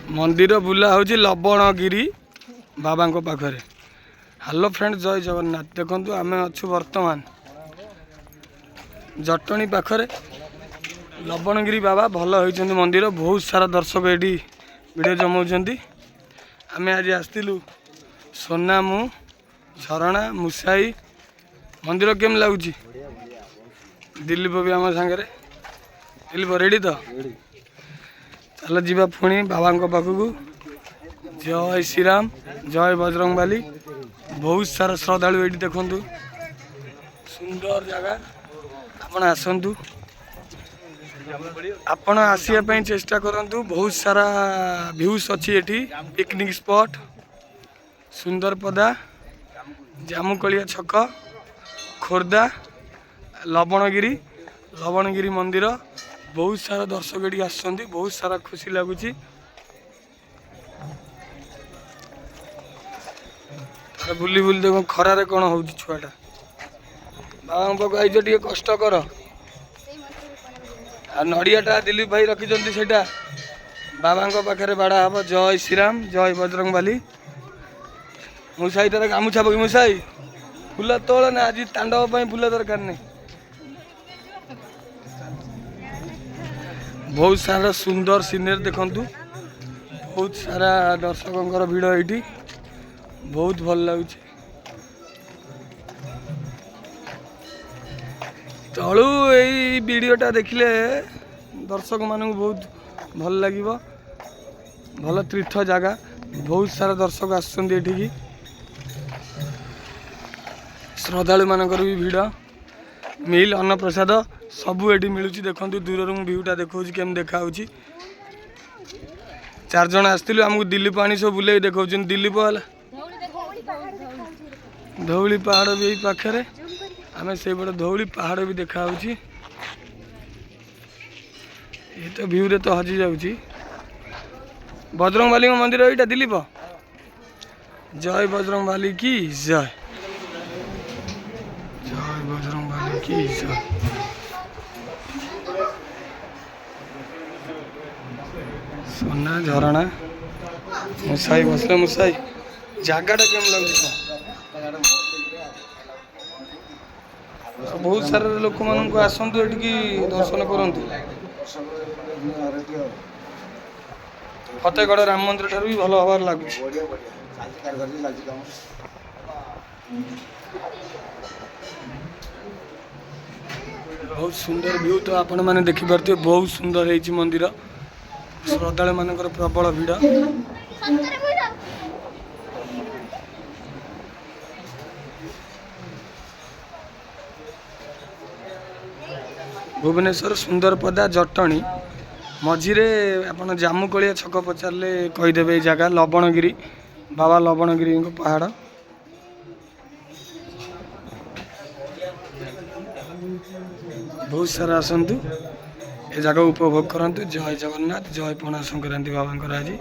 मंदिर बुला हूँ लवणगिरी बाबा पाखे। हेलो फ्रेंड, जय जगन्नाथ। देखु आम अच्छु बर्तमान जटणी पाखरे लवणगिरी बाबा भल होती मंदिर। बहुत सारा दर्शक ये वीडियो जमाऊँच। आम आज आसलु सोनामू झरणा मुसाई मंदिर केम लगुच। दिलीप भी आम सागर। दिलीप रेडी तो चल जीवा पुणी बाबा पाखक। जय श्रीराम, जय बजरंगबाली। बहुत सारा श्रद्धालु ये देखु। सुंदर जगह आपण आसतु। आपण आसापी चेष्टा करूँ। बहुत सारा भ्यूज अच्छी एटी। पिकनिक स्पॉट सुंदरपदा, जामुकलिया छक, खोर्धा, लवणगिरी लवणगिरी मंदिर। बहुत सारा दर्शक ये आसुँच। बहुत सारा खुशी लगुच। बुली बुली देख खरारे कौन हो छुआटा। बाबा पाक आई टे कष्ट कर। नड़ियाटा दिलीप भाई रखिंट से बाबा पाखे बाड़ा हम। जय श्रीराम, जय बजरंगबाली। मुसाई तार गामुछा पक मुसाई फुल तोल ना। आज तांडव फुल दरकार नहीं। बहुत सारा सुंदर सीनरी देखु। बहुत सारा दर्शकों भिड़ ये बहुत भल लगुच। तलू यही वीडियोटा देखिले दर्शक मानू बहुत भल लगे। भल तीर्थ जगह। बहुत सारा दर्शक आसुँच। श्रद्धालु मानकर भी भिड़। मिल अन्न प्रसाद सबू ये मिलूँ। देखो दूर मु भ्यूटा देखा केम देखा। चार जन आसलु आमको दिलीप आनी सब बुले देखा। दिलीप वाला धौली पहाड़ भी यही पाखे। आम से बड़े धौली पहाड़ भी देखा। ये तो भ्यू रे तो हजि जाऊँगी। बजरंगबाली मंदिर यहाँ दिलीप। जय बजरंगबाली की जय। जय बजरंगबाली की जय। सोना झरणा मुसाई बसले मुसाई जगटा केम लगे। बहुत सारा लोक मान आसतु ये दर्शन करूँ। फतेहगढ़ राम मंदिर ठार भी भल हबार लगुच। बहुत सुंदर व्यू तो आपण मैंने देखिपे। बहुत सुंदर है मंदिर। श्रद्धालु मानकर प्रबल भिड़। भुवनेश्वर सुंदरपदा जटणी मझिरे आपन जामुकलिया छक पचारे कहीदेवे। जगह लवणगिरी बाबा लवणगिरी पहाड़। बहुत सारा आसतु ए जगह उपभोग करंतु। जय जगन्नाथ, जय पणा संक्रांति बाबा आज।